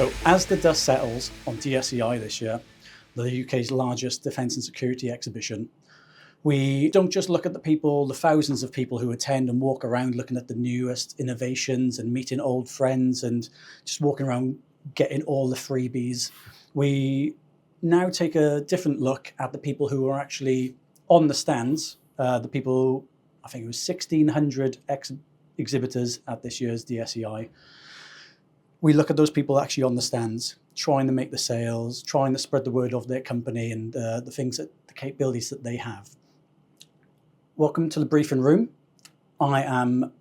So as the dust settles on DSEI this year, the UK's largest defence and security exhibition, we don't just look at the thousands of people who attend and walk around looking at the newest innovations and meeting old friends and just walking around getting all the freebies. We now take a different look at the people who are actually on the stands, the people, I think it was 1,600 exhibitors at this year's DSEI. We look at those people actually on the stands, trying to make the sales, trying to spread the word of their company and the capabilities that they have. Welcome to the briefing room. I am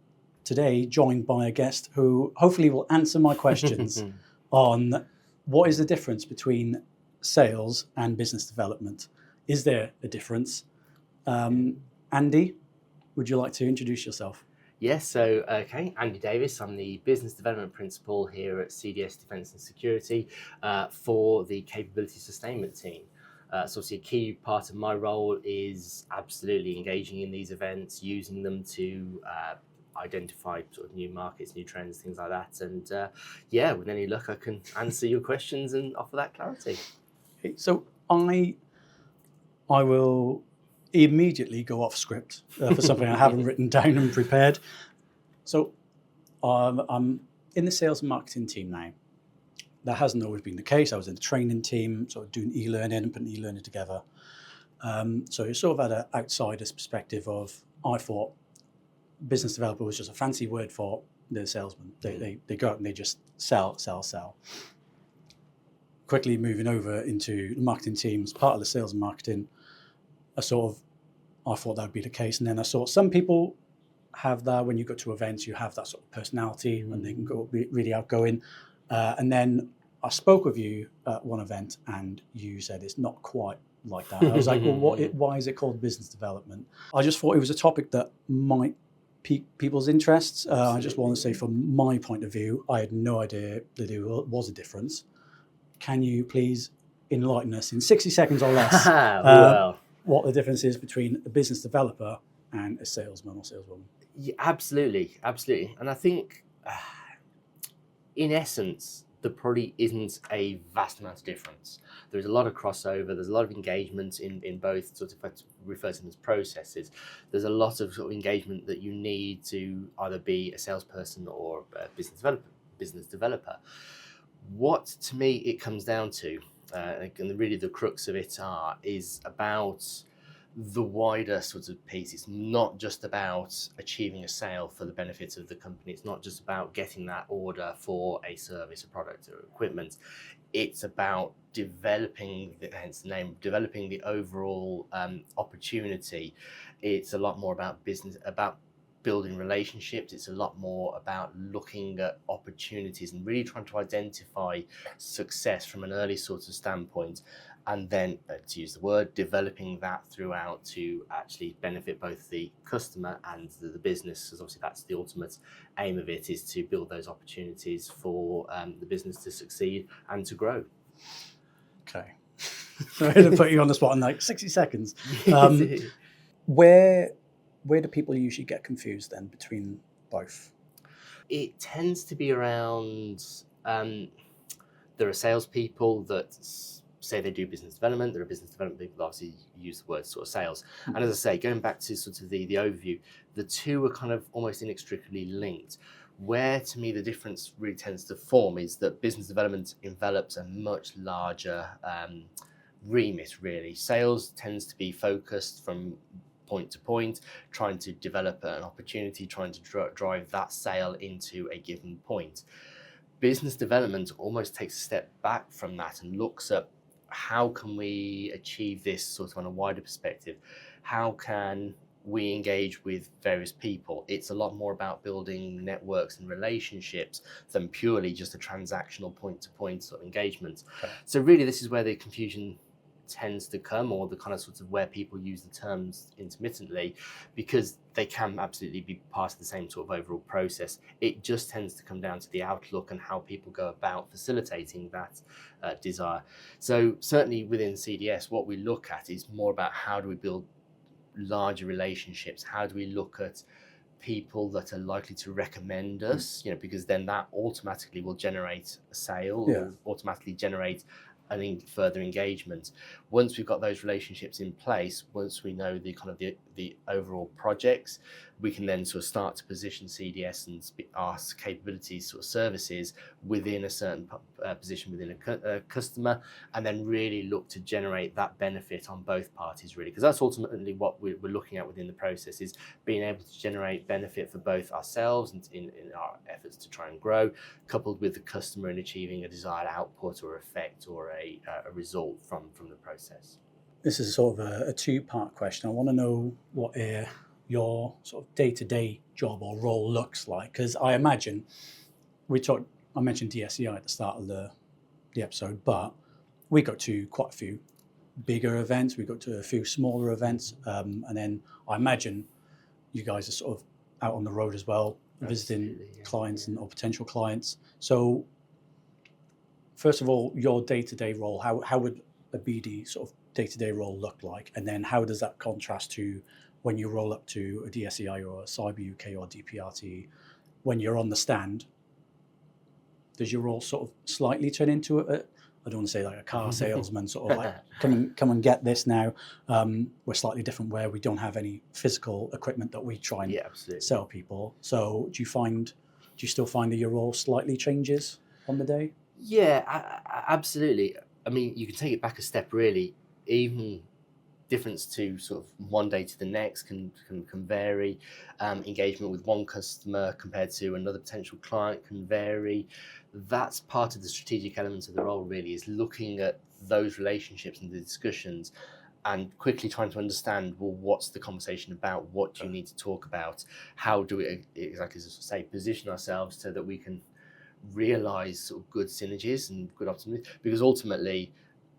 today joined by a guest who hopefully will answer my questions on what is the difference between sales and business development. Is there a difference? Andy, would you like to introduce yourself? Yes, so, Andy Davis. I'm the Business Development Principal here at CDS Defence and Security for the Capability Sustainment team. So obviously a key part of my role is absolutely engaging in these events, using them to identify sort of new markets, new trends, things like that. And with any luck, I can answer your questions and offer that clarity. So I will immediately go off script for something I haven't written down and prepared. So I'm in the sales and marketing team now. That hasn't always been the case. I was in the training team, sort of doing e-learning and putting e-learning together. So you sort of had an outsider's perspective of, I thought business developer was just a fancy word for the salesman. They go out and they just sell. Quickly moving over into the marketing team as part of the sales and marketing, I thought that would be the case. And then I saw some people have that when you go to events, you have that sort of personality and they can go really outgoing. And then I spoke with you at one event and you said it's not quite like that. I was like, well, why is it called business development? I just thought it was a topic that might pique people's interests. I just want to say from my point of view, I had no idea that there was a difference. Can you please enlighten us in 60 seconds or less what the difference is between a business developer and a salesman or saleswoman? Yeah, absolutely. And I think in essence, there probably isn't a vast amount of difference. There's a lot of crossover, there's a lot of engagement in both, sort of, if I refer to them as processes, there's a lot of sort of engagement that you need to either be a salesperson or a business developer. What, to me, it comes down to, and really the crux of it is about the wider sort of piece. It's not just about achieving a sale for the benefit of the company. It's not just about getting that order for a service, a product, or equipment. It's about developing, hence the name, developing the overall opportunity. It's a lot more about business, about building relationships. It's a lot more about looking at opportunities and really trying to identify success from an early sort of standpoint, and then, to use the word, developing that throughout to actually benefit both the customer and the business, because obviously that's the ultimate aim of it, is to build those opportunities for the business to succeed and to grow. Okay. I'm going to put you on the spot in like 60 seconds. Where do people usually get confused then between both? It tends to be around, there are salespeople that say they do business development. There are business development people that obviously use the word sort of sales. And as I say, going back to sort of the overview, the two are kind of almost inextricably linked. Where, to me, the difference really tends to form is that business development envelops a much larger remit, really. Sales tends to be focused from point to point, trying to develop an opportunity, trying to drive that sale into a given point. Business development almost takes a step back from that and looks at how can we achieve this sort of on a wider perspective? How can we engage with various people? It's a lot more about building networks and relationships than purely just a transactional point-to-point sort of engagement. Okay. So really, this is where the confusion tends to come, or the kind of sort of where people use the terms intermittently, because they can absolutely be part of the same sort of overall process. It just tends to come down to the outlook and how people go about facilitating that desire. So certainly within CDS, what we look at is more about how do we build larger relationships? How do we look at people that are likely to recommend us, because then that automatically will generate a sale, or automatically generate further engagement. Once we've got those relationships in place, once we know the kind of the overall projects, we can then sort of start to position CDS and our capabilities, sort of services, within a certain position within a customer, and then really look to generate that benefit on both parties, really, because that's ultimately what we're looking at within the process, is being able to generate benefit for both ourselves and in our efforts to try and grow, coupled with the customer in achieving a desired output or effect or a result from the process. This is sort of a two-part question. I want to know what your sort of day-to-day job or role looks like, because I imagine I mentioned DSEI at the start of the episode, but we go to quite a few bigger events, we go to a few smaller events, and then I imagine you guys are sort of out on the road as well, visiting clients or potential clients. So first of all, your day-to-day role, how would a BD sort of day-to-day role look like? And then how does that contrast to when you roll up to a DSEI or a Cyber UK or DPRT? When you're on the stand, does your role sort of slightly turn into I don't want to say like a car salesman, sort of like come and get this now. We're slightly different where we don't have any physical equipment that we try and sell people. So do you still find that your role slightly changes on the day? Yeah, absolutely. I mean, you can take it back a step, really. Even difference to sort of one day to the next can vary. Engagement with one customer compared to another potential client can vary. That's part of the strategic elements of the role, really, is looking at those relationships and the discussions and quickly trying to understand, well, what's the conversation about? What do you need to talk about? How do we, exactly as I say, position ourselves so that we can realize sort of good synergies and good optimism? Because ultimately,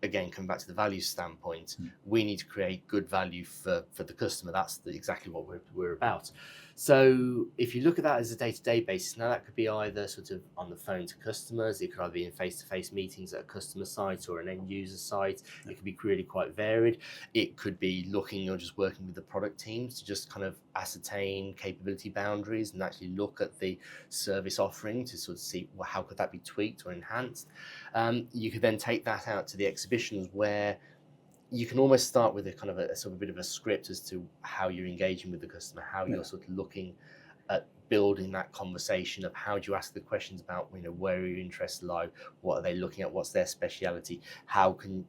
again, come back to the value standpoint, we need to create good value for the customer. That's exactly what we're about. So if you look at that as a day-to-day basis, now that could be either sort of on the phone to customers, it could either be in face-to-face meetings at a customer site or an end-user site. It could be really quite varied. It could be looking or just working with the product teams to just kind of ascertain capability boundaries and actually look at the service offering to sort of see, well, how could that be tweaked or enhanced. You could then take that out to the exhibitions, where you can almost start with a kind of a sort of a bit of a script as to how you're engaging with the customer, how you're sort of looking at building that conversation of how do you ask the questions about, where are your interests lie, what are they looking at, what's their speciality, how can,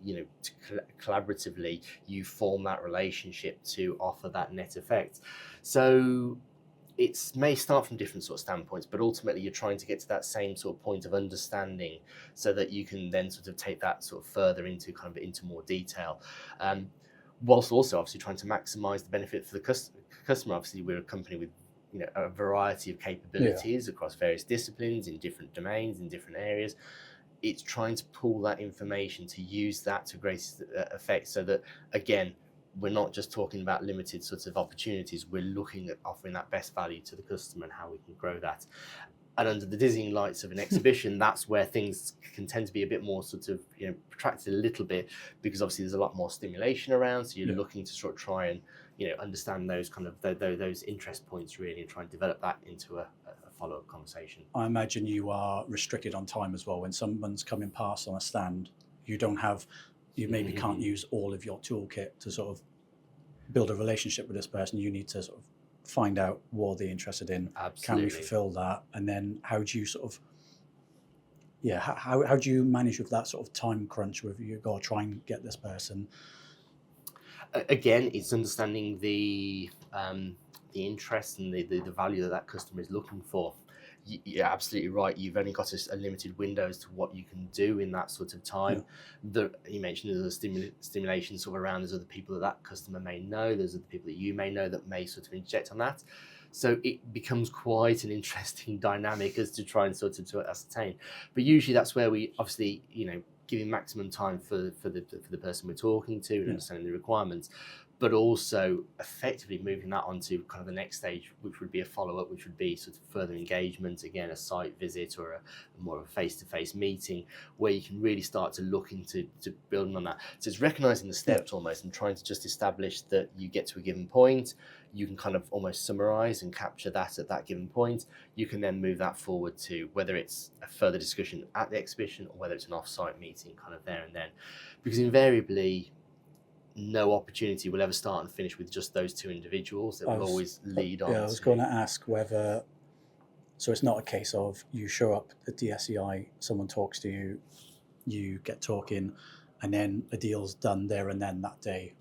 collaboratively you form that relationship to offer that net effect. So it may start from different sort of standpoints, but ultimately you're trying to get to that same sort of point of understanding so that you can then sort of take that sort of further into more detail, whilst also obviously trying to maximize the benefit for the customer. Obviously, we're a company with a variety of capabilities across various disciplines, in different domains, in different areas. It's trying to pull that information to use that to greatest effect, so that, again, we're not just talking about limited sorts of opportunities. We're looking at offering that best value to the customer and how we can grow that. And under the dizzying lights of an exhibition, that's where things can tend to be a bit more sort of, protracted a little bit, because obviously there's a lot more stimulation around. So you're looking to sort of try and, understand those kind of those interest points, really, and try and develop that into a follow-up conversation. I imagine you are restricted on time as well. When someone's coming past on a stand, you maybe can't use all of your toolkit to sort of build a relationship with this person. You need to sort of find out what they're interested in. Absolutely. Can we fulfill that? And then how do you sort of, how do you manage with that sort of time crunch with you got to try and get this person? Again, it's understanding the interest and the value that customer is looking for. You're absolutely right. You've only got a limited window as to what you can do in that sort of time. You mentioned there's a stimulation sort of around. There's other people that customer may know. There's other people that you may know that may sort of inject on that. So it becomes quite an interesting dynamic as to try and sort of to ascertain. But usually that's where we obviously, giving maximum time for the person we're talking to and understanding the requirements. but also effectively moving that onto kind of the next stage, which would be a follow-up, which would be sort of further engagement, again, a site visit or a more of a face-to-face meeting, where you can really start to look into building on that. So it's recognizing the steps almost and trying to just establish that you get to a given point, you can kind of almost summarize and capture that at that given point. You can then move that forward to whether it's a further discussion at the exhibition or whether it's an off-site meeting kind of there and then. Because invariably, no opportunity will ever start and finish with just those two individuals. It will always lead on. Yeah, I was going to ask whether, so it's not a case of you show up at DSEI, someone talks to you, you get talking, and then a deal's done there and then that day.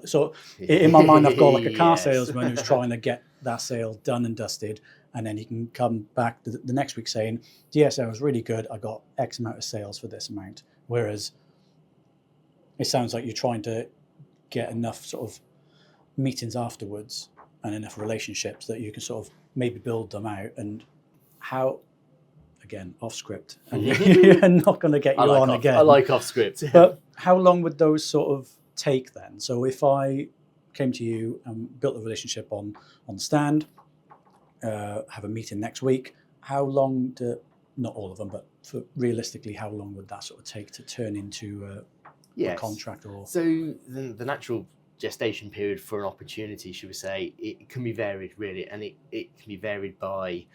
So in my mind, I've got like a car salesman who's trying to get that sale done and dusted, and then he can come back the next week saying, DSEI was really good, I got X amount of sales for this amount. Whereas it sounds like you're trying to get enough sort of meetings afterwards and enough relationships that you can sort of maybe build them out. And how, again, off script, and you're not going to get you on again. I like off script. But how long would those sort of take then? So if I came to you and built a relationship on the stand, have a meeting next week, how long not all of them, but realistically, how long would that sort of take to turn into a contract? Or so the natural gestation period for an opportunity, should we say, it can be varied really, and it can be varied by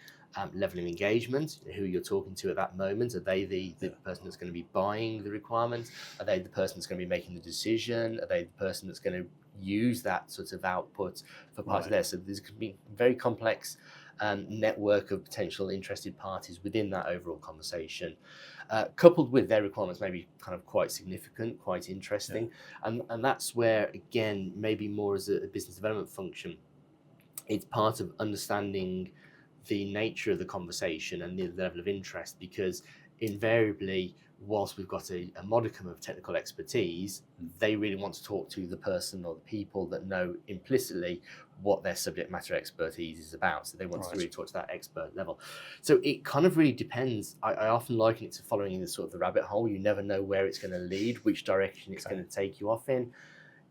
level of engagement, who you're talking to at that moment. Are they the person that's going to be buying the requirement? Are they the person that's going to be making the decision? Are they the person that's going to use that sort of output for parts of there? So there's going to be very complex network of potential interested parties within that overall conversation, coupled with their requirements maybe kind of quite significant, quite interesting. And that's where, again, maybe more as a business development function, it's part of understanding the nature of the conversation and the level of interest, because invariably, whilst we've got a modicum of technical expertise, they really want to talk to the person or the people that know implicitly what their subject matter expertise is about. So they want to really talk to that expert level. So it kind of really depends. I often liken it to following the sort of the rabbit hole. You never know where it's going to lead, which direction it's going to take you off in.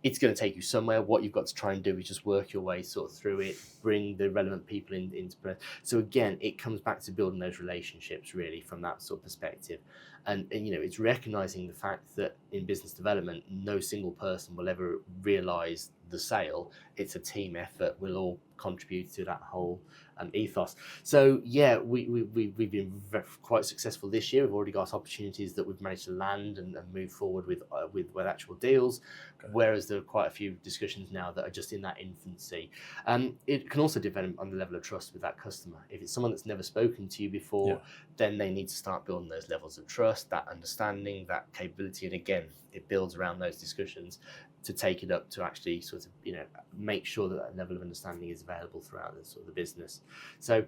It's going to take you somewhere. What you've got to try and do is just work your way sort of through it, bring the relevant people into play. So again, it comes back to building those relationships really from that sort of perspective. And it's recognizing the fact that in business development, no single person will ever realize the sale. It's a team effort. We'll all contribute to that whole ethos. So yeah, we've been quite successful this year. We've already got opportunities that we've managed to land and move forward with actual deals. Whereas there are quite a few discussions now that are just in that infancy. It can also depend on the level of trust with that customer. If it's someone that's never spoken to you before, then they need to start building those levels of trust, that understanding, that capability. And again, it builds around those discussions to take it up to actually sort of, make sure that that level of understanding is available throughout the sort of the business. So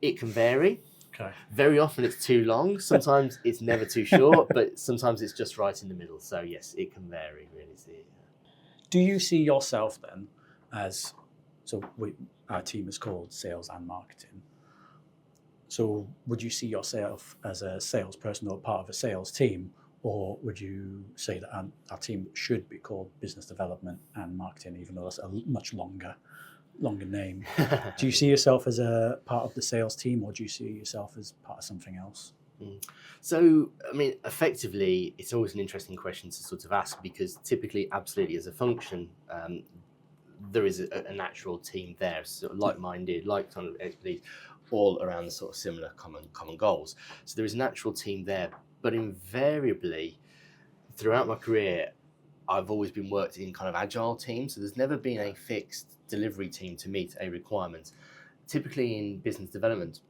it can vary. Okay. Very often it's too long. Sometimes it's never too short, but sometimes it's just right in the middle. So yes, it can vary really. Do you see yourself then as, our team is called sales and marketing. So would you see yourself as a salesperson or part of a sales team, or would you say that our team should be called business development and marketing, even though that's a much longer name? Do you see yourself as a part of the sales team, or do you see yourself as part of something else? So, effectively, it's always an interesting question to sort of ask, because typically, absolutely, as a function, there is a natural team there, sort of like-minded, like kind of expertise, all around the sort of similar common goals. So there is a natural team there, but invariably, throughout my career, I've always been worked in kind of agile teams. So there's never been a fixed delivery team to meet a requirement. Typically in business development,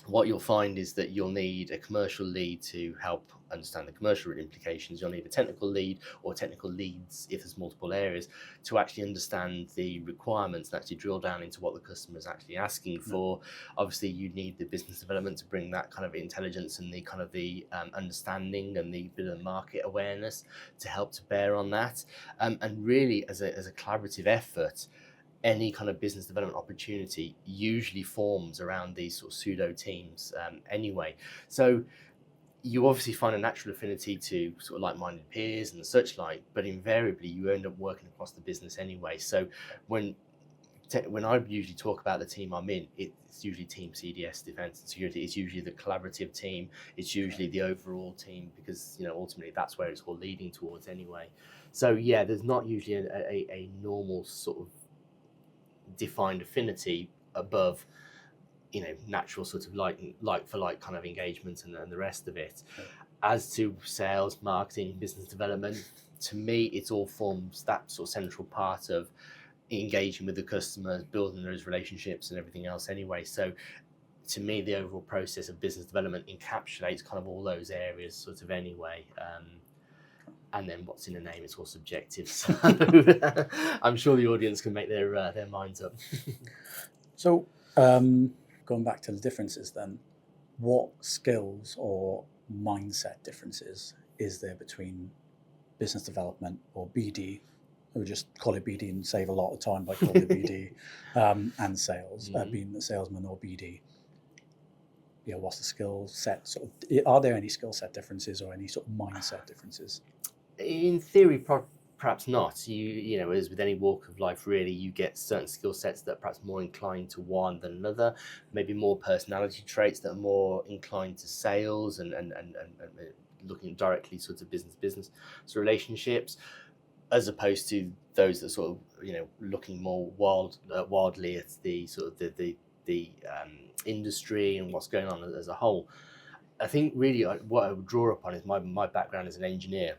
what you'll find is that you'll need a commercial lead to help understand the commercial implications. You'll need a technical lead or technical leads, if there's multiple areas, to actually understand the requirements and actually drill down into what the customer is actually asking for. Obviously, you need the business development to bring that kind of intelligence and the kind of the understanding and the bit of market awareness to help to bear on that. And really, as a collaborative effort, any kind of business development opportunity usually forms around these sort of pseudo teams anyway. So you obviously find a natural affinity to sort of like-minded peers and such like, but invariably you end up working across the business anyway. So when I usually talk about the team I'm in, it's usually team CDS, defense and security. It's usually the collaborative team. It's usually the overall team, because ultimately that's where it's all leading towards anyway. So yeah, there's not usually a normal sort of defined affinity above natural sort of like for like kind of engagement and the rest of it. As to sales, marketing, business development, to me it all forms that sort of central part of engaging with the customers, building those relationships and everything else anyway. So to me, the overall process of business development encapsulates kind of all those areas sort of anyway. And then what's in a name, it's all subjective. So I'm sure the audience can make their minds up. So going back to the differences then, what skills or mindset differences is there between business development or BD? We just call it BD and save a lot of time by calling it BD, and sales, being the salesman or BD. Yeah, what's the skill set? Are there any skill set differences or any sort of mindset differences? In theory, perhaps not. As with any walk of life, really, you get certain skill sets that are perhaps more inclined to one than another. Maybe more personality traits that are more inclined to sales and looking directly sort of business so relationships, as opposed to those that sort of looking more wildly at the sort of the industry and what's going on as a whole. I think really what I would draw upon is my background as an engineer.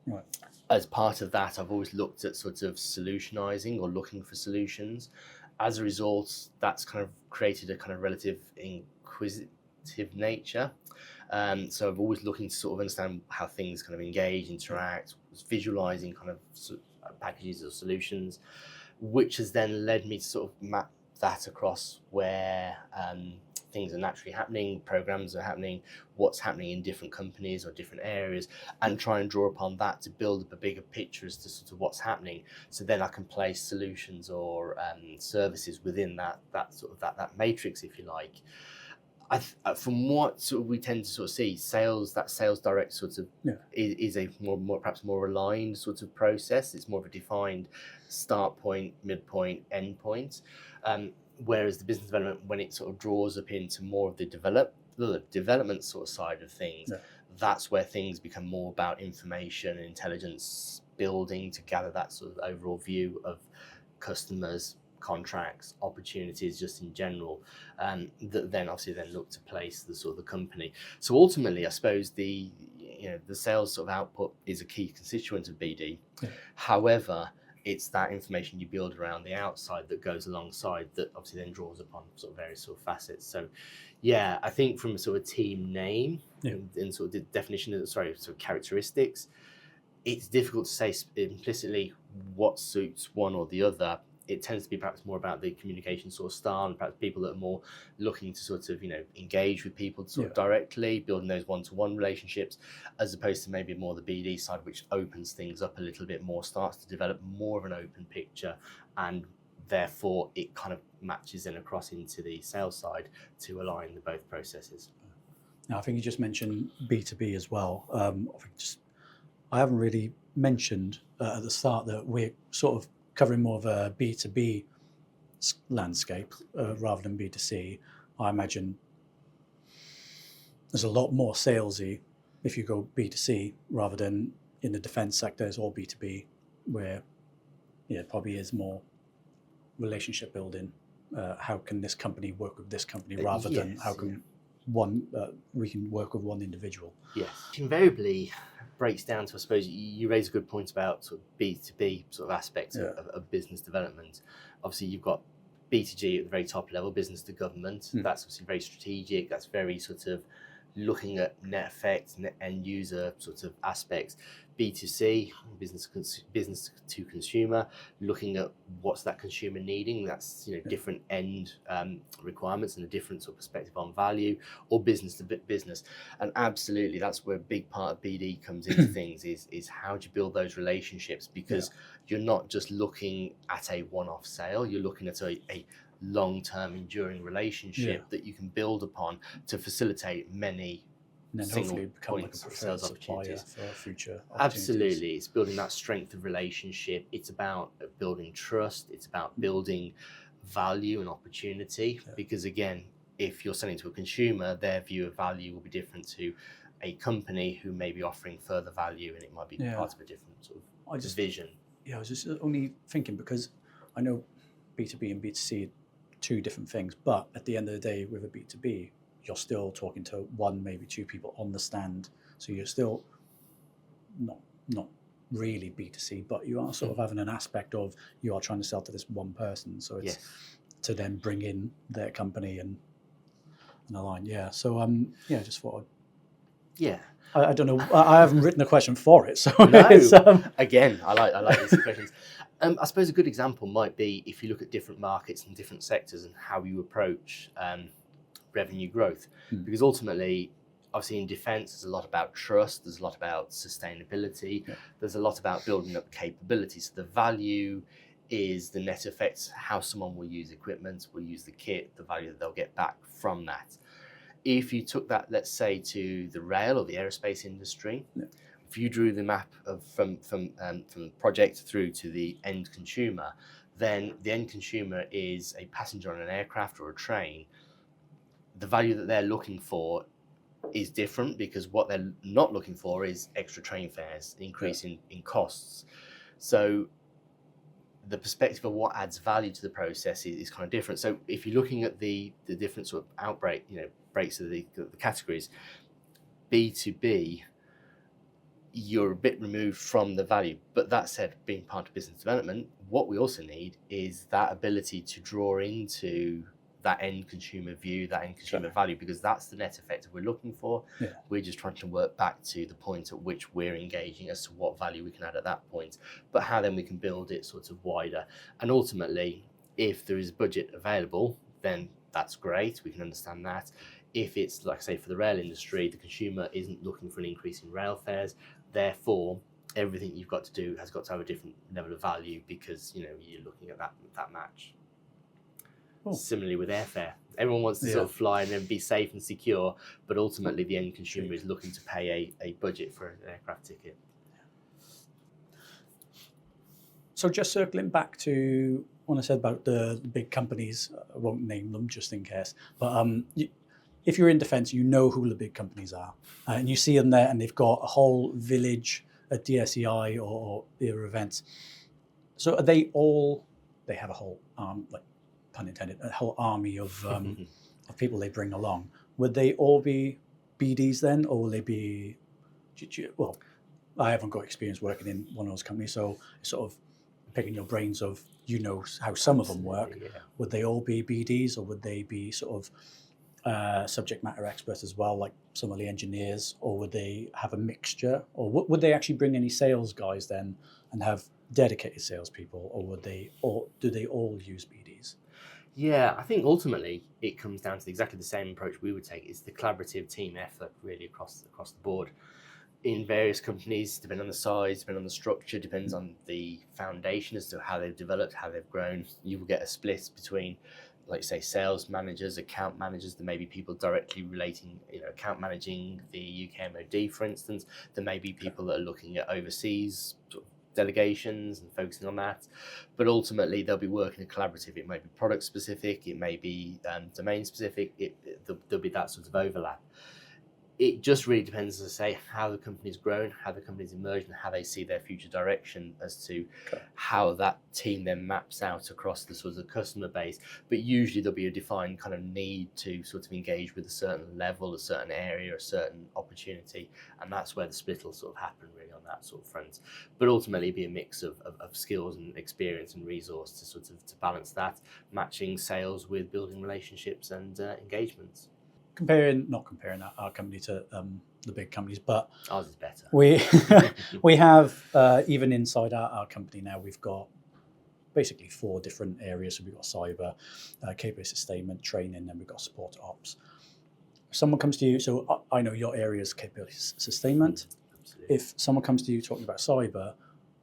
Right. As part of that, I've always looked at sort of solutionizing or looking for solutions. As a result, that's kind of created a kind of relative inquisitive nature. So I've always looking to sort of understand how things kind of engage, interact, visualizing kind of packages or solutions, which has then led me to sort of map that across where things are naturally happening, programs are happening, what's happening in different companies or different areas, and try and draw upon that to build up a bigger picture as to sort of what's happening. So then I can place solutions or services within that matrix, if you like. From what sort of we tend to sort of see, sales direct sort of is a perhaps more aligned sort of process. It's more of a defined start point, midpoint, end point. Whereas the business development, when it sort of draws up into more of the development sort of side of things, that's where things become more about information and intelligence building to gather that sort of overall view of customers, contracts, opportunities just in general, that then obviously look to place the sort of the company. So ultimately, I suppose the sales sort of output is a key constituent of BD. However, it's that information you build around the outside that goes alongside that obviously then draws upon sort of various sort of facets. So yeah, I think from a sort of team name and sort of the definition sort of characteristics, it's difficult to say implicitly what suits one or the other. It tends to be perhaps more about the communication sort of style, and perhaps people that are more looking to sort of engage with people sort of directly, building those one-to-one relationships, as opposed to maybe more the BD side, which opens things up a little bit more, starts to develop more of an open picture, and therefore it kind of matches in across into the sales side to align the both processes. Now, I think you just mentioned B2B as well. I haven't really mentioned at the start that we're sort of covering more of a B2B landscape rather than B2C. I imagine there's a lot more salesy if you go B2C rather than in the defense sector. It's all B2B, where it probably is more relationship building. How can this company work with this company rather than how can we can work with one individual? Yes, invariably breaks down to, I suppose, you raise a good point about sort of B2B sort of aspects of business development. Obviously, you've got B2G at the very top level, business to government. That's obviously very strategic. That's very sort of looking at net effects, net end user sort of aspects. B2C, business to consumer, looking at what's that consumer needing. That's different end requirements and a different sort of perspective on value, or business to business. And absolutely, that's where a big part of BD comes into things. Is how do you build those relationships? Because you're not just looking at a one-off sale. You're looking at a long-term enduring relationship that you can build upon to facilitate many and then single hopefully become like a points of preferred sales supplier opportunities. for future opportunities. Absolutely, it's building that strength of relationship. It's about building trust. It's about building value and opportunity. Yeah. Because again, if you're selling to a consumer, their view of value will be different to a company who may be offering further value, and it might be Yeah. part of a different sort of vision. Yeah, I was just only thinking, because I know B2B and B2C are two different things, but at the end of the day, with a B2B, you're still talking to one, maybe two people on the stand. So you're still not really B2C, but you are sort of having an aspect of you are trying to sell to this one person. So it's to then bring in their company and align. Yeah. So I just thought I don't know. I haven't written a question for it, so no. Again, I like these questions. I suppose a good example might be if you look at different markets and different sectors and how you approach revenue growth, because ultimately, obviously in defence, there's a lot about trust, there's a lot about sustainability, there's a lot about building up capability. So the value is the net effect, how someone will use equipment, will use the kit, the value that they'll get back from that. If you took that, let's say, to the rail or the aerospace industry, if you drew the map from project through to the end consumer, then the end consumer is a passenger on an aircraft or a train. The value that they're looking for is different, because what they're not looking for is extra train fares, increase in costs. So the perspective of what adds value to the process is kind of different. So if you're looking at the different sort of breaks of the categories, B2B, you're a bit removed from the value. But that said, being part of business development, what we also need is that ability to draw into that end consumer view, that end consumer value, because that's the net effect that we're looking for. We're just trying to work back to the point at which we're engaging as to what value we can add at that point, but how then we can build it sort of wider. And ultimately, if there is budget available, then that's great, we can understand that. If it's, like I say, for the rail industry, the consumer isn't looking for an increase in rail fares, therefore everything you've got to do has got to have a different level of value, because you're looking at that match. Similarly with airfare, everyone wants to sort of fly and then be safe and secure, but ultimately the end consumer is looking to pay a budget for an aircraft ticket. So just circling back to when I said about the big companies, I won't name them just in case, but if you're in defence, you know who the big companies are, and you see them there, and they've got a whole village at DSEI or their events. So are they have a whole like, pun intended, a whole army of people they bring along. Would they all be BDs then, or will they be? Well, I haven't got experience working in one of those companies, so sort of picking your brains of how some of them work. Would they all be BDs, or would they be sort of subject matter experts as well, like some of the engineers, or would they have a mixture, or would they actually bring any sales guys then and have dedicated salespeople, or do they all use BDs? Yeah, I think ultimately it comes down to exactly the same approach we would take. It's the collaborative team effort really across the board. In various companies, depending on the size, depending on the structure, depends on the foundation as to how they've developed, how they've grown. You will get a split between, like say, sales managers, account managers. There may be people directly relating, account managing the UK MOD, for instance. There may be people that are looking at overseas sort of delegations and focusing on that, but ultimately they'll be working collaborative. It may be product specific, it may be domain specific. There'll be that sort of overlap. It just really depends, as I say, how the company's grown, how the company's emerged, and how they see their future direction as to how that team then maps out across the sort of customer base. But usually there'll be a defined kind of need to sort of engage with a certain level, a certain area, a certain opportunity, and that's where the split will sort of happen really on that sort of front. But ultimately be a mix of skills and experience and resource to sort of to balance that, matching sales with building relationships and engagements. Not comparing our company to the big companies, but ours is better. We have even inside our company now, we've got basically 4 different areas. So we've got cyber, capability sustainment, training, and we've got support ops. If someone comes to you, so I know your area is capability sustainment. Absolutely. If someone comes to you talking about cyber,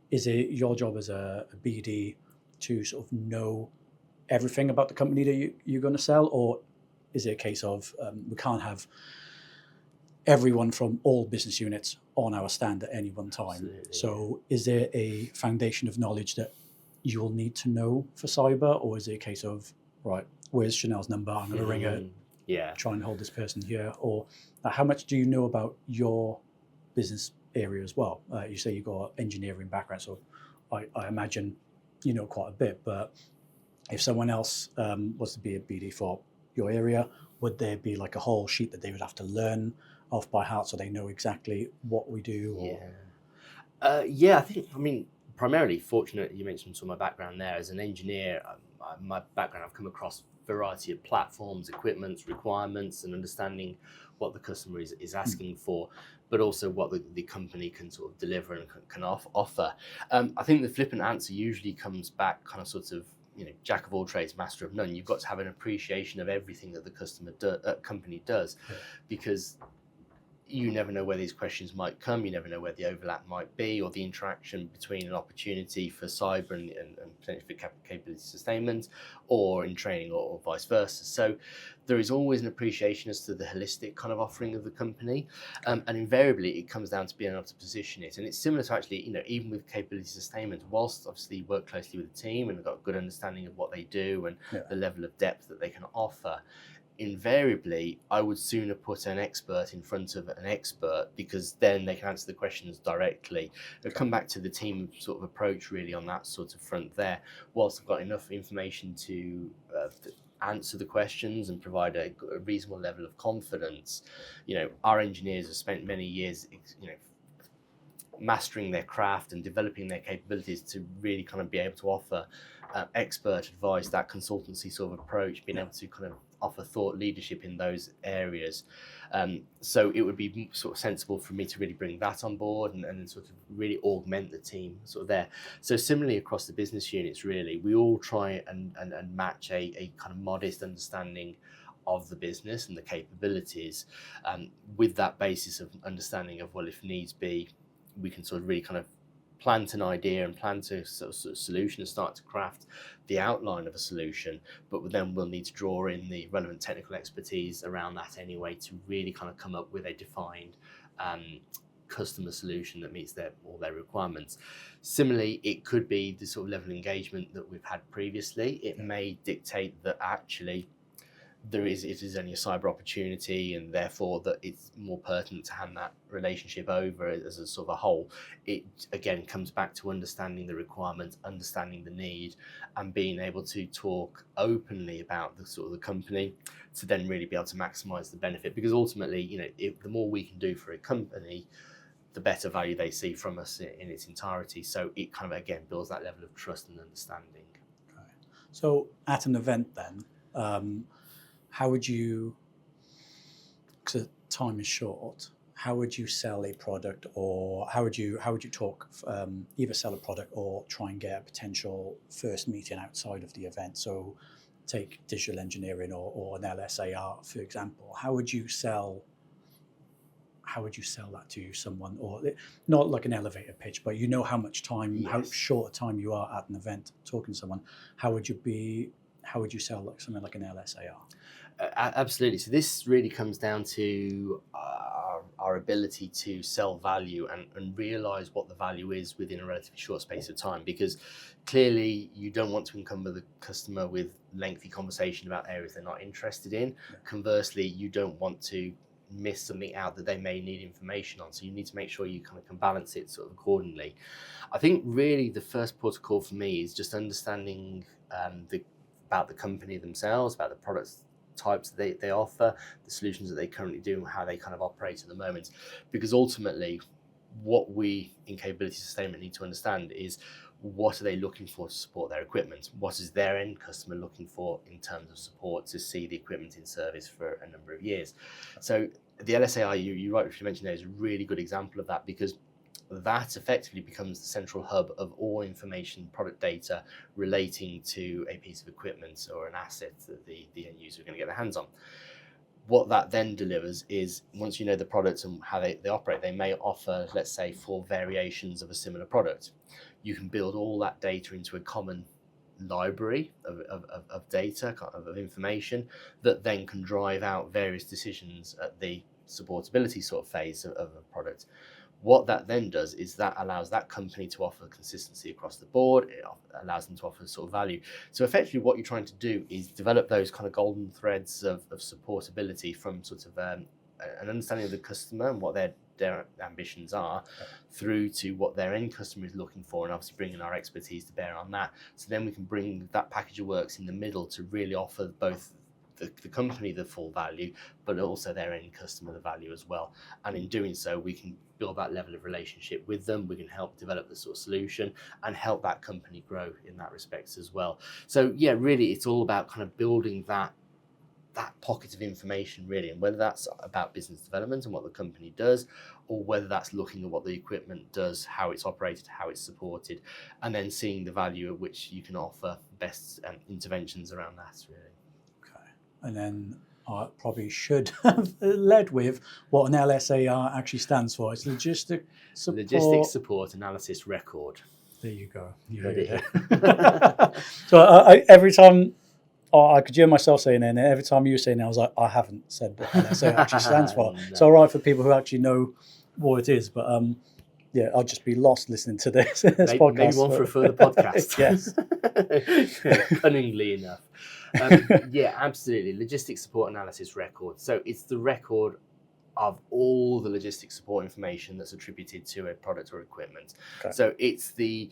is it your job as a BD to sort of know everything about the company that you're going to sell, or is it a case of we can't have everyone from all business units on our stand at any one time. Absolutely, so is there a foundation of knowledge that you'll need to know for cyber, or is it a case of, right, where's Chanel's number, I'm going to ring her, yeah. try and hold this person here? Or how much do you know about your business area as well? You say you've got engineering background, so I imagine you know quite a bit, but if someone else was to be a BD for your area, would there be like a whole sheet that they would have to learn off by heart so they know exactly what we do? Or... Yeah, I mean, primarily fortunate you mentioned some of my background there. As an engineer, my background, I've come across a variety of platforms, equipments, requirements, and understanding what the customer is asking for, but also what the company can sort of deliver and can offer. I think the flippant answer usually comes back kind of sort of, you know, jack of all trades, master of none. You've got to have an appreciation of everything that the company does, because you never know where these questions might come. You never know where the overlap might be, or the interaction between an opportunity for cyber and potentially for capability sustainment, or in training, or vice versa. So there is always an appreciation as to the holistic kind of offering of the company, and invariably it comes down to being able to position it. And it's similar to actually, you know, even with capability sustainment, whilst obviously you work closely with the team and have got a good understanding of what they do and the level of depth that they can offer, invariably I would sooner put an expert in front of an expert, because then they can answer the questions directly. It'll come back to the team sort of approach really on that sort of front there. Whilst I've got enough information to answer the questions and provide a reasonable level of confidence, you know, our engineers have spent many years, you know, mastering their craft and developing their capabilities to really kind of be able to offer expert advice, that consultancy sort of approach, being able to kind of offer thought leadership in those areas. So it would be sort of sensible for me to really bring that on board and sort of really augment the team sort of there. So similarly across the business units, really, we all try and match a kind of modest understanding of the business and the capabilities, with that basis of understanding of, well, if needs be, we can sort of really kind of plant an idea and plan to sort of solution and start to craft the outline of a solution, but then we'll need to draw in the relevant technical expertise around that anyway to really kind of come up with a defined customer solution that meets all their requirements. Similarly, it could be the sort of level of engagement that we've had previously. It may dictate that actually it is only a cyber opportunity, and therefore that it's more pertinent to hand that relationship over as a sort of a whole. It again comes back to understanding the requirements, understanding the need, and being able to talk openly about the sort of the company to then really be able to maximize the benefit. Because ultimately, you know, the more we can do for a company, the better value they see from us in its entirety. So it kind of again builds that level of trust and understanding. Okay. So at an event then, how would you, because time is short, how would you sell a product, or how would you talk, either sell a product or try and get a potential first meeting outside of the event? So take digital engineering or an LSAR, for example. How would you sell that to someone? Or not like an elevator pitch, but you know how much time, how short a time you are at an event talking to someone. How would you sell like something like an LSAR? Absolutely. So this really comes down to our ability to sell value and realize what the value is within a relatively short space of time, because clearly you don't want to encumber the customer with lengthy conversation about areas they're not interested in. Conversely, you don't want to miss something out that they may need information on, so you need to make sure you kind of can balance it sort of accordingly. I think really the first protocol for me is just understanding about the company themselves, about the products types that they offer, the solutions that they currently do, and how they kind of operate at the moment. Because ultimately, what we in capability sustainment need to understand is, what are they looking for to support their equipment? What is their end customer looking for in terms of support to see the equipment in service for a number of years? So the LSAI, you rightly mentioned there, is a really good example of that, because that effectively becomes the central hub of all information, product data relating to a piece of equipment or an asset that the end user are going to get their hands on. What that then delivers is, once you know the products and how they operate, they may offer, let's say, 4 variations of a similar product. You can build all that data into a common library of data, of information, that then can drive out various decisions at the supportability sort of phase of a product. What that then does is that allows that company to offer consistency across the board. It allows them to offer sort of value. So effectively what you're trying to do is develop those kind of golden threads of supportability from sort of an understanding of the customer and what their ambitions are, through to what their end customer is looking for, and obviously bringing our expertise to bear on that. So then we can bring that package of works in the middle to really offer both the company the full value, but also their end customer the value as well. And in doing so, we can build that level of relationship with them. We can help develop the sort of solution and help that company grow in that respect as well. So yeah, really, it's all about kind of building that pocket of information, really, and whether that's about business development and what the company does, or whether that's looking at what the equipment does, how it's operated, how it's supported, and then seeing the value at which you can offer best interventions around that, really. And then I probably should have led with what an LSAR actually stands for. It's Logistic Support Analysis Record. There you go. So I every time I could hear myself saying it, and every time you were saying it, I was like, I haven't said what LSAR actually stands for. No. So all right for people who actually know what it is, but yeah, I'll just be lost listening to this podcast. Maybe one for a further podcast. Yes. Cunningly enough. Yeah, absolutely. Logistics support analysis record. So it's the record of all the logistics support information that's attributed to a product or equipment. Okay. So it's the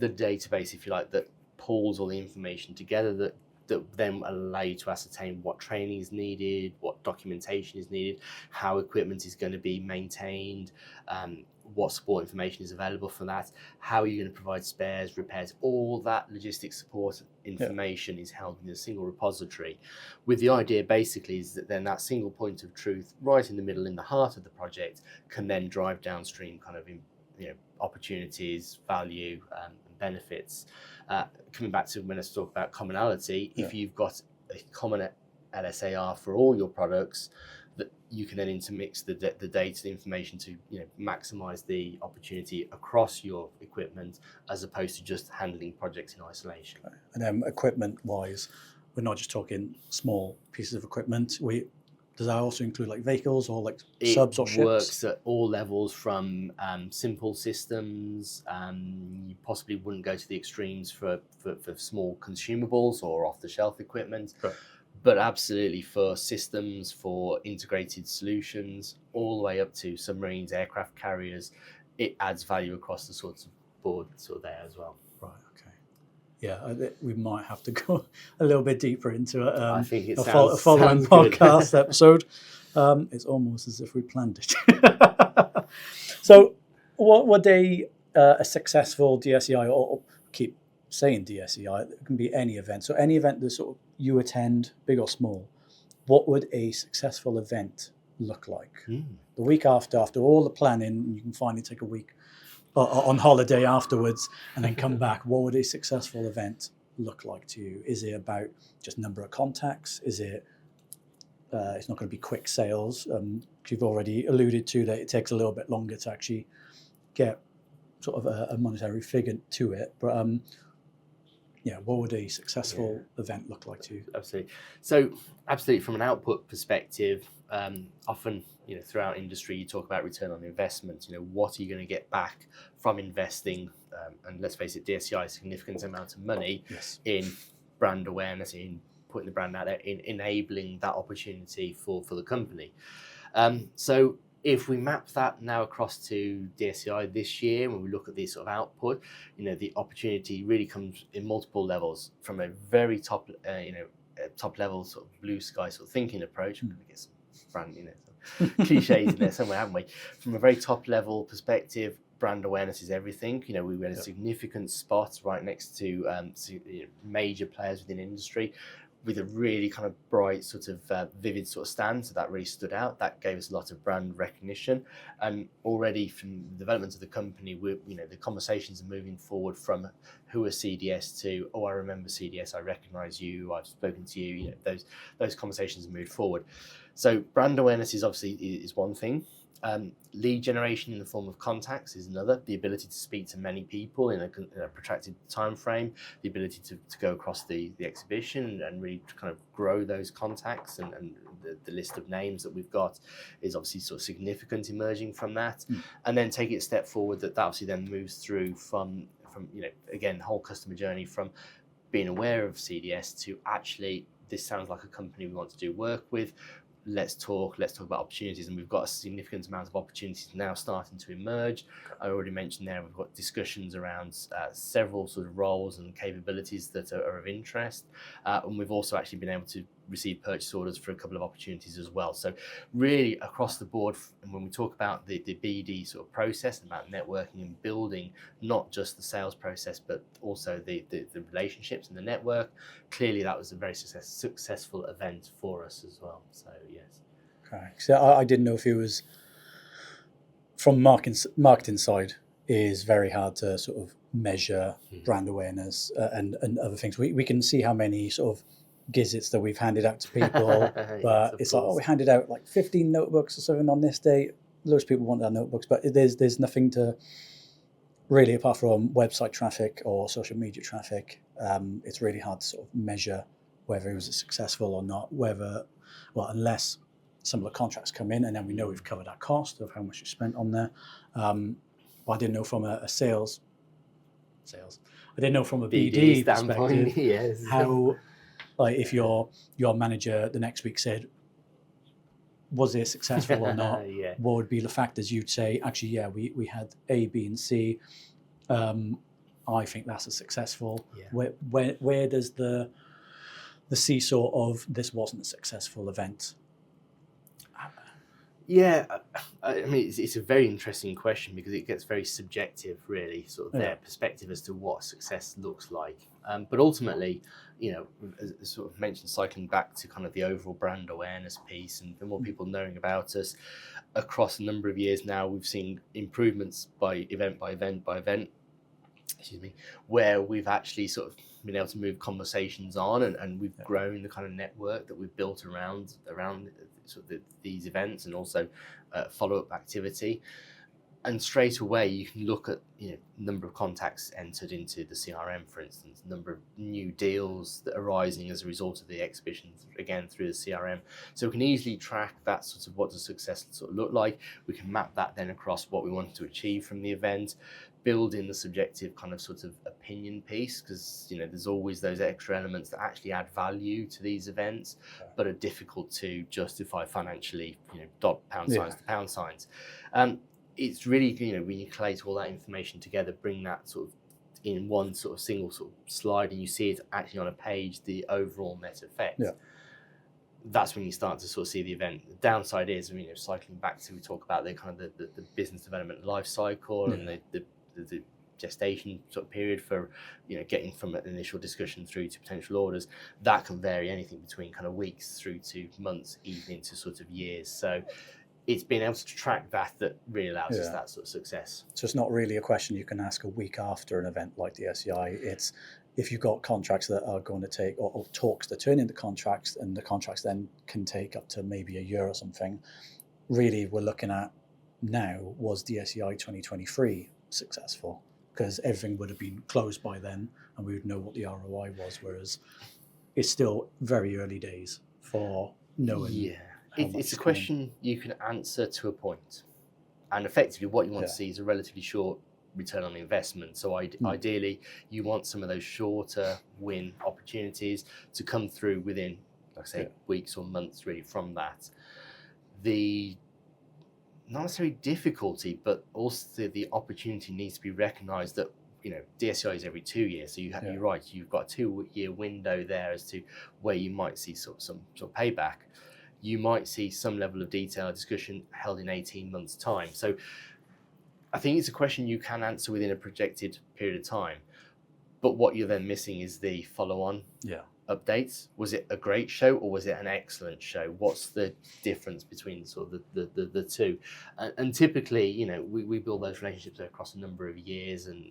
database, if you like, that pulls all the information together, that then allow you to ascertain what training is needed, what documentation is needed, how equipment is going to be maintained, what support information is available for that, how are you going to provide spares, repairs. All that logistics support information is held in a single repository, with the idea basically is that then that single point of truth right in the middle, in the heart of the project, can then drive downstream kind of opportunities, value, benefits. Coming back to when I talk about commonality, if you've got a common LSAR for all your products, that you can then intermix the data, the information to maximize the opportunity across your equipment, as opposed to just handling projects in isolation. Okay. And then equipment-wise, we're not just talking small pieces of equipment. Does that also include like vehicles or like subs or ships? It works at all levels, from simple systems. You possibly wouldn't go to the extremes for small consumables or off-the-shelf equipment. Right. But absolutely for systems, for integrated solutions, all the way up to submarines, aircraft carriers, it adds value across the sorts of board there as well. Right, okay. Yeah, we might have to go a little bit deeper into I think it a following podcast episode. It's almost as if we planned it. So what would a successful DSEI, or keep saying DSEI, it can be any event. So any event that sort of you attend, big or small, what would a successful event look like? The week after all the planning, you can finally take a week on holiday afterwards and then come back. What would a successful event look like to you? Is it about just number of contacts? Is it it's not going to be quick sales? You've already alluded to that it takes a little bit longer to actually get sort of a monetary figure to it, but what would a successful event look like to you? Absolutely. So absolutely, from an output perspective, often throughout industry you talk about return on investment. What are you going to get back from investing? And let's face it, DSEI is a significant amount of money in brand awareness, in putting the brand out there, in enabling that opportunity for the company. So if we map that now across to DSEI this year, when we look at this sort of output, the opportunity really comes in multiple levels, from a very top, top level sort of blue sky sort of thinking approach. I'm going to get some brand, some cliches in there somewhere, haven't we? From a very top level perspective, brand awareness is everything. We had a significant spot right next to major players within industry, with a really kind of bright sort of vivid sort of stand. So that really stood out. That gave us a lot of brand recognition. And already from the development of the company, the conversations are moving forward from who are CDS to, oh, I remember CDS, I recognize you, I've spoken to you. Those conversations have moved forward. So brand awareness is obviously is one thing. Lead generation in the form of contacts is another. The ability to speak to many people in a protracted time frame, the ability to go across the exhibition and really kind of grow those contacts, and the list of names that we've got is obviously sort of significant emerging from that. And then take it a step forward, that obviously then moves through from again, the whole customer journey from being aware of CDS to actually, this sounds like a company we want to do work with. Let's talk about opportunities, and we've got a significant amount of opportunities now starting to emerge. I already mentioned there, we've got discussions around several sort of roles and capabilities that are of interest, and we've also actually been able to receive purchase orders for a couple of opportunities as well. So really across the board, and when we talk about the BD sort of process, about networking and building not just the sales process but also the relationships and the network, clearly that was a very successful event for us as well. So yes. Okay. So I didn't know if it was, from marketing side, is very hard to sort of measure brand awareness and other things. We can see how many sort of gizzards that we've handed out to people, but it's like, we handed out like 15 notebooks or something on this day. Loads of people want our notebooks, but there's nothing to really, apart from website traffic or social media traffic. It's really hard to sort of measure whether it was successful or not, unless some of the contracts come in and then we know we've covered our cost of how much we spent on there. But I didn't know from a sales. I didn't know from a BD perspective, yes. how, like, if your manager the next week said, was it successful or not? Yeah. What would be the factors you'd say, actually, yeah, we had A, B, and C. I think that's a successful. Yeah. Where does the seesaw of this wasn't a successful event? Yeah, I mean, it's a very interesting question, because it gets very subjective, really, sort of their perspective as to what success looks like. But ultimately, as sort of mentioned, cycling back to kind of the overall brand awareness piece and the more people knowing about us across a number of years now, we've seen improvements by event, where we've actually sort of been able to move conversations on, and we've grown the kind of network that we've built around sort of these events, and also follow-up activity. And straight away you can look at number of contacts entered into the CRM, for instance, number of new deals that are arising as a result of the exhibitions, again through the CRM. So we can easily track that sort of what does success sort of look like. We can map that then across what we want to achieve from the event, build in the subjective kind of sort of opinion piece, because there's always those extra elements that actually add value to these events, but are difficult to justify financially, pound signs to pound signs. It's really, when you collate all that information together, bring that sort of in one sort of single sort of slide, and you see it actually on a page, the overall net effect. Yeah. That's when you start to sort of see the event. The downside is, cycling back to, we talk about the kind of the business development life cycle and the gestation sort of period for getting from an initial discussion through to potential orders. That can vary anything between kind of weeks through to months, even into sort of years. So it's being able to track that really allows us that sort of success. So it's not really a question you can ask a week after an event like the DSEI. It's if you've got contracts that are going to take, or talks that turn into contracts, and the contracts then can take up to maybe a year or something. Really, we're looking at now, was DSEI 2023 successful? Because everything would have been closed by then and we would know what the ROI was, whereas it's still very early days for knowing. Yeah. It's a question you can answer to a point, and effectively what you want to see is a relatively short return on investment. So ideally you want some of those shorter win opportunities to come through within, like I say, weeks or months really from that. The not necessarily difficulty, but also the opportunity needs to be recognised that DSEI is every 2 years, so you're right, you've got a 2-year window there as to where you might see some sort of payback. You might see some level of detailed discussion held in 18 months' time. So I think it's a question you can answer within a projected period of time, but what you're then missing is the follow-on updates. Was it a great show or was it an excellent show? What's the difference between sort of the two? And typically, we build those relationships across a number of years, and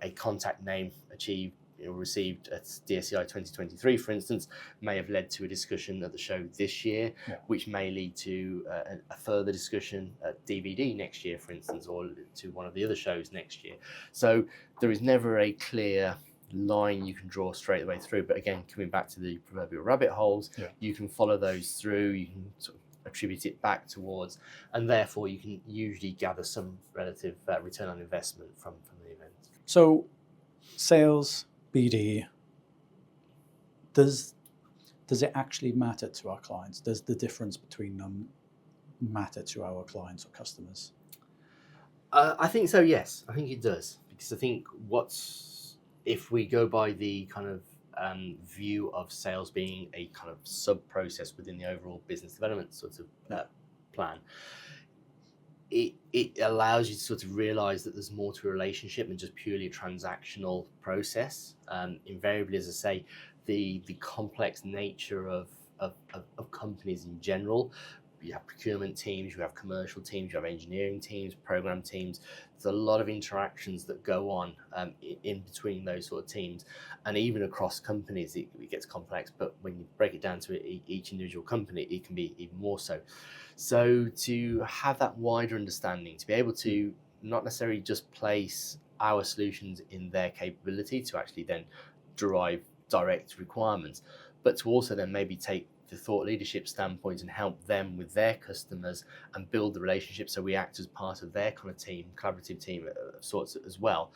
a contact name achieved received at DSEI 2023, for instance, may have led to a discussion at the show this year, which may lead to a further discussion at DVD next year, for instance, or to one of the other shows next year. So there is never a clear line you can draw straight the way through. But again, coming back to the proverbial rabbit holes, you can follow those through, you can sort of attribute it back towards, and therefore you can usually gather some relative return on investment from the event. So sales, BD, does it actually matter to our clients? Does the difference between them matter to our clients or customers? I think so, yes. I think it does. Because I think if we go by the kind of view of sales being a kind of sub-process within the overall business development sort of plan, it allows you to sort of realize that there's more to a relationship than just purely a transactional process. Invariably, as I say, the complex nature of companies in general, you have procurement teams, you have commercial teams, you have engineering teams, program teams. There's a lot of interactions that go on in between those sort of teams, and even across companies it gets complex, but when you break it down to each individual company, it can be even more so. So to have that wider understanding, to be able to not necessarily just place our solutions in their capability to actually then derive direct requirements, but to also then maybe take the thought leadership standpoint and help them with their customers and build the relationship, so we act as part of their kind of team, collaborative team of sorts as well.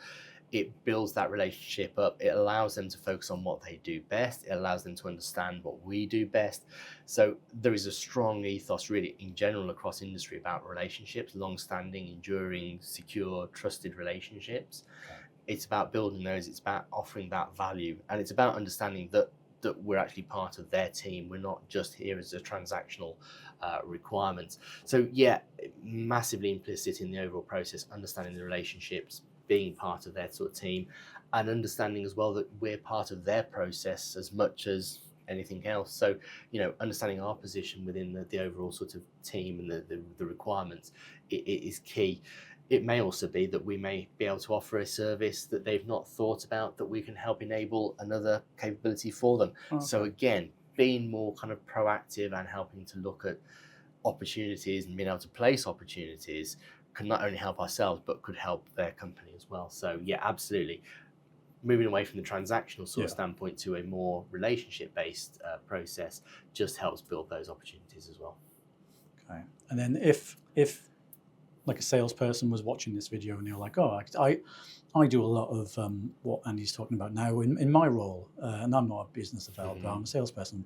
It builds that relationship up. It allows them to focus on what they do best. It allows them to understand what we do best. So there is a strong ethos really in general across industry about relationships, long-standing, enduring, secure, trusted relationships. It's about building those. It's about offering that value, and it's about understanding that we're actually part of their team. We're not just here as a transactional requirement. So yeah, massively implicit in the overall process, understanding the relationships, being part of their sort of team, and understanding as well that we're part of their process as much as anything else. So, understanding our position within the overall sort of team and the requirements, it is key. It may also be that we may be able to offer a service that they've not thought about, that we can help enable another capability for them. Okay. So again, being more kind of proactive and helping to look at opportunities and being able to place opportunities can not only help ourselves, but could help their company as well. So yeah, absolutely. Moving away from the transactional sort of standpoint to a more relationship-based process just helps build those opportunities as well. Okay. And then if like a salesperson was watching this video and they're like, oh, I do a lot of what Andy's talking about now in my role, and I'm not a business developer, I'm a salesperson.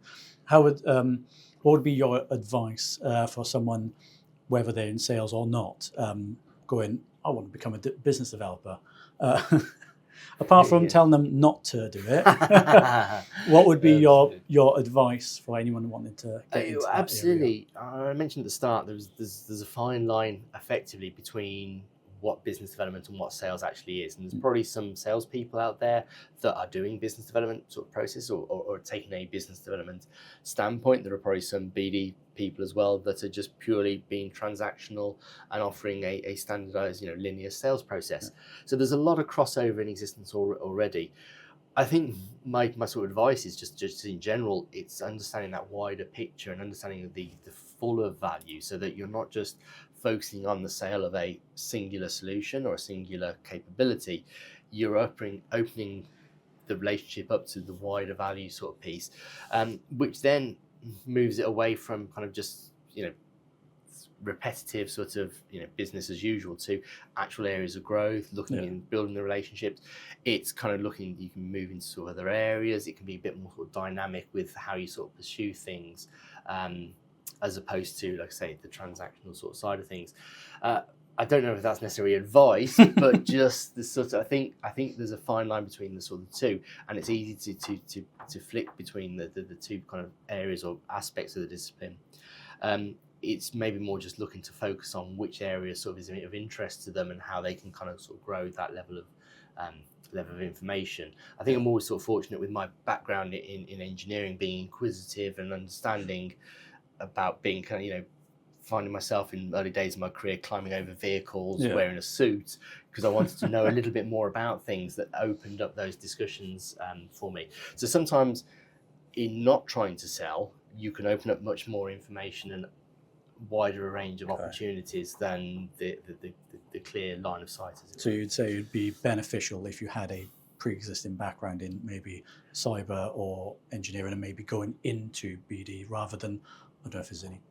What would be your advice for someone, whether they're in sales or not, going, I want to become a business developer? Apart from telling them not to do it, what would be your advice for anyone wanting to get into that Absolutely. I mentioned at the start, there's a fine line effectively between what business development and what sales actually is. And there's probably some salespeople out there that are doing business development sort of process or taking a business development standpoint. There are probably some BD people as well that are just purely being transactional and offering a standardized, linear sales process. So there's a lot of crossover in existence already. I think my sort of advice is just in general, it's understanding that wider picture and understanding the fuller value, so that you're not just focusing on the sale of a singular solution or a singular capability. You're opening the relationship up to the wider value sort of piece, which then moves it away from kind of just repetitive sort of business as usual to actual areas of growth, looking and building the relationships. It's kind of looking, you can move into sort of other areas. It can be a bit more sort of dynamic with how you sort of pursue things, as opposed to, like I say, the transactional sort of side of things. I don't know if that's necessarily advice, but just the sort of, I think there's a fine line between the sort of two, and it's easy to flick between the two kind of areas or aspects of the discipline. It's maybe more just looking to focus on which area sort of is of interest to them and how they can kind of sort of grow that level of information. I think I'm always sort of fortunate with my background in engineering, being inquisitive and understanding about being kind of finding myself in early days of my career climbing over vehicles, Yeah. wearing a suit, because I wanted to know a little bit more about things that opened up those discussions for me. So sometimes in not trying to sell, you can open up much more information and wider range of opportunities than the clear line of sight. So you'd say it'd be beneficial if you had a pre-existing background in maybe cyber or engineering and maybe going into BD rather than, I don't know if there's any,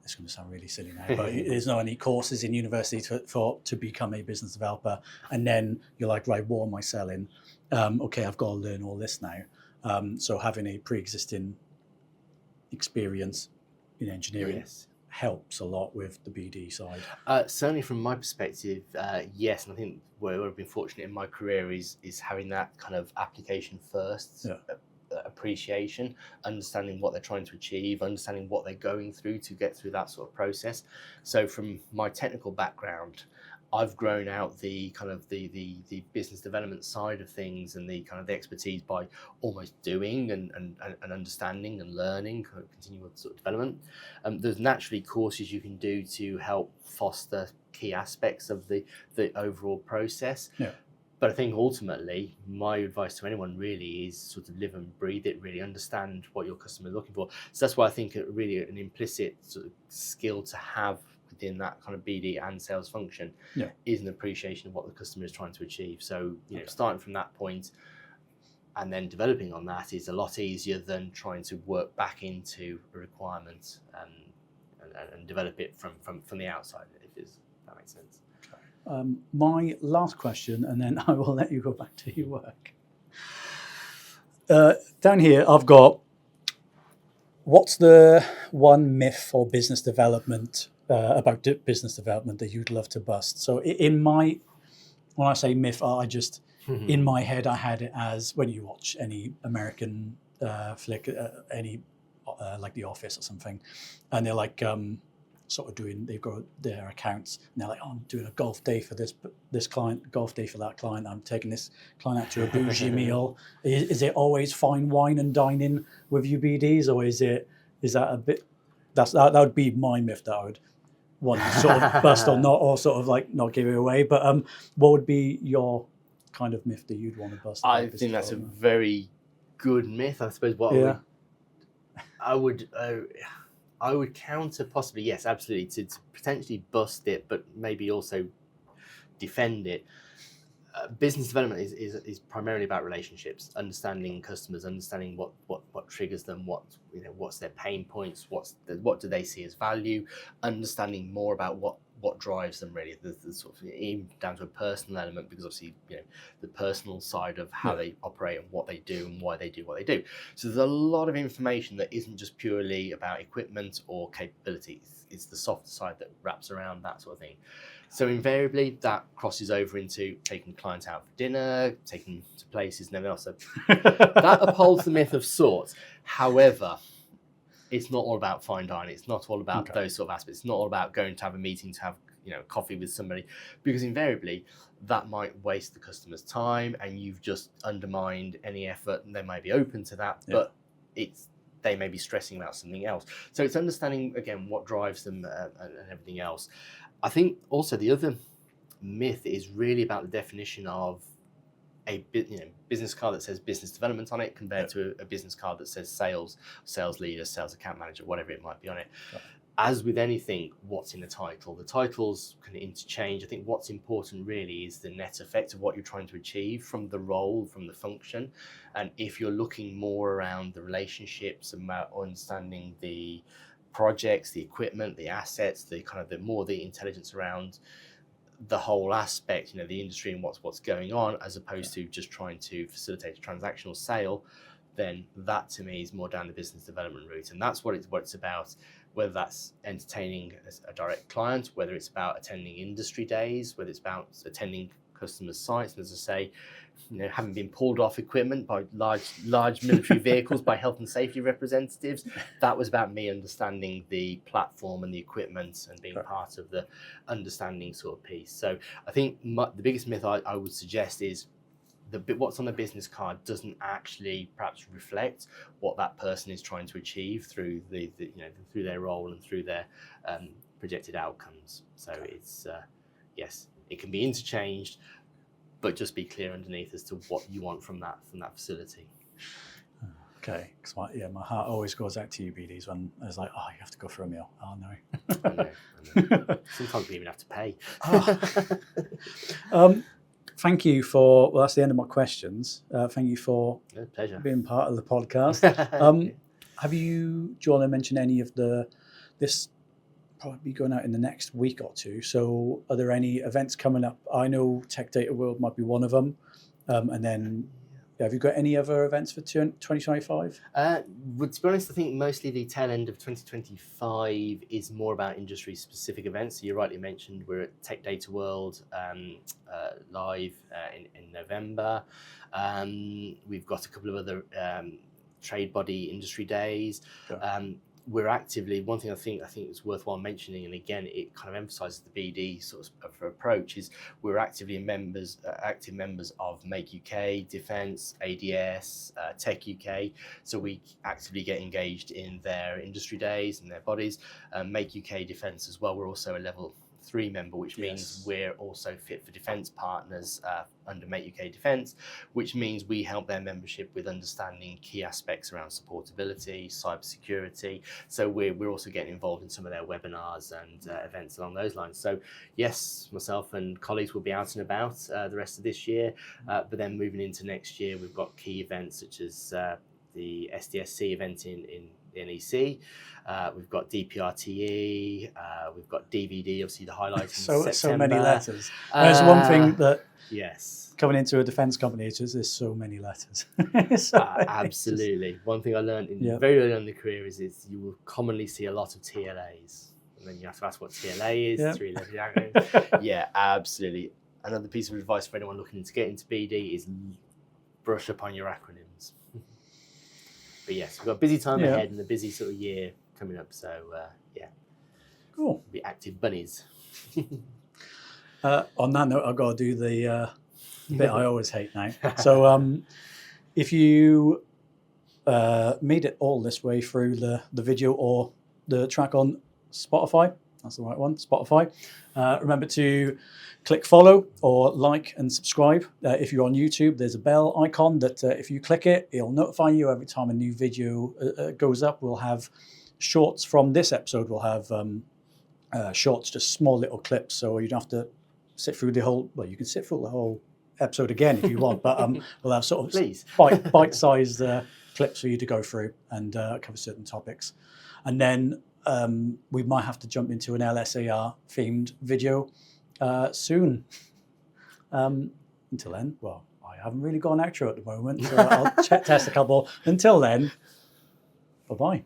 it's going to sound really silly now, but there's not any courses in university to become a business developer. And then you're like, right, what am I selling? Okay, I've got to learn all this now. So having a pre-existing experience in engineering helps a lot with the BD side. Certainly from my perspective, yes. And I think where I've been fortunate in my career is having that kind of application first appreciation, understanding what they're trying to achieve, understanding what they're going through to get through that sort of process. So from my technical background, I've grown out the kind of the business development side of things and the kind of the expertise by almost doing and understanding and learning, kind of continual sort of development. There's naturally courses you can do to help foster key aspects of the overall process. Yeah. But I think ultimately, my advice to anyone really is sort of live and breathe it, really understand what your customer is looking for. So that's why I think really an implicit sort of skill to have within that kind of BD and sales function is an appreciation of what the customer is trying to achieve. So, starting from that point and then developing on that is a lot easier than trying to work back into a requirement and develop it from the outside, if that makes sense. My last question, and then I will let you go back to your work. Down here, I've got, what's the one myth for business development, about business development that you'd love to bust? So when I say myth, I just, in my head, I had it as when you watch any American flick, like The Office or something, and they're like, sort of they've got their accounts and they're like, oh, I'm doing a golf day for this client, golf day for that client, I'm taking this client out to a bougie meal. Is it always fine wine and dining with you BDs, or is that a bit, that would be my myth that I would want to sort of bust or not, or sort of like not give it away. But what would be your kind of myth that you'd want to bust? I think that's a very good myth. I suppose I would counter possibly, yes, absolutely, to potentially bust it, but maybe also defend it. Business development is primarily about relationships, understanding customers, understanding what triggers them, what's their pain points, what do they see as value, understanding more about what drives them really, the sort of even down to a personal element, because obviously the personal side of how they operate and what they do and why they do what they do. So there's a lot of information that isn't just purely about equipment or capabilities. It's the softer side that wraps around that sort of thing. So invariably that crosses over into taking clients out for dinner, taking them to places and everything else. So that upholds the myth of sorts. However, it's not all about fine dining. It's not all about those sort of aspects. It's not all about going to have a meeting to have coffee with somebody, because invariably that might waste the customer's time and you've just undermined any effort. And they may be open to that, but they may be stressing about something else. So it's understanding again what drives them and everything else. I think also the other myth is really about the definition of a business card that says business development on it compared to a business card that says sales leader, sales account manager, whatever it might be on it. As with anything, what's in the title? The titles can interchange. I think what's important really is the net effect of what you're trying to achieve from the role, from the function. And if you're looking more around the relationships, about understanding the projects, the equipment, the assets, the intelligence around the whole aspect, the industry and what's going on, as opposed to just trying to facilitate a transactional sale, then that to me is more down the business development route. And that's what it's about, whether that's entertaining a direct client, whether it's about attending industry days, whether it's about attending customer sites, and as I say, having been pulled off equipment by large military vehicles by health and safety representatives. That was about me understanding the platform and the equipment and being part of the understanding sort of piece. So I think the biggest myth I would suggest is what's on the business card doesn't actually perhaps reflect what that person is trying to achieve through through their role and through their projected outcomes. So it's yes, it can be interchanged, but just be clear underneath as to what you want from that facility. Okay, because my heart always goes out to you, BDs, when I was like, oh, you have to go for a meal. Oh, no. I know. Sometimes we even have to pay. Thank you for, that's the end of my questions. Thank you for pleasure. Being part of the podcast. Do you want to mention any of this probably going out in the next week or two? So are there any events coming up? I know Tech Data World might be one of them. And then have you got any other events for 2025? To be honest, I think mostly the tail end of 2025 is more about industry-specific events. So you rightly mentioned we're at Tech Data World live in November. We've got a couple of other trade body industry days. Sure. We're actively, one thing I think is worthwhile mentioning, and again, it kind of emphasises the BD sort of approach, is we're active members of Make UK, Defence, ADS, Tech UK. So we actively get engaged in their industry days and their bodies. Make UK Defence as well. We're also a level 3 member, which means we're also fit for defence partners under Make UK Defence, which means we help their membership with understanding key aspects around supportability, cybersecurity. So we're also getting involved in some of their webinars and events along those lines. So yes, myself and colleagues will be out and about the rest of this year, but then moving into next year, we've got key events such as the SDSC event in NEC. We've got DPRTE, we've got DVD, obviously the highlights in September. So many letters. There's one thing that yes, coming into a defence company, it's just there's so many letters. Absolutely. One thing I learned very early on in the career is you will commonly see a lot of TLAs, and then you have to ask what TLA is. 3 letter acronyms. Yeah, absolutely. Another piece of advice for anyone looking to get into BD is brush up on your acronyms. But yes, we've got a busy time ahead and a busy sort of year coming up. So cool. Be active bunnies. On that note, I've got to do the bit I always hate now. So if you made it all this way through the video or the track on Spotify, that's the right one, Spotify, remember to click follow or like and subscribe. If you're on YouTube, there's a bell icon that if you click it, it'll notify you every time a new video goes up. We'll have shorts from this episode. We'll have shorts, just small little clips, so you don't have to sit through the whole, well, you can sit through the whole episode again if you want, but we'll have sort of bite-sized clips for you to go through and cover certain topics. And then we might have to jump into an LSAR themed video soon. Until then, well, I haven't really got an outro at the moment, so I'll test a couple. Until then, bye-bye.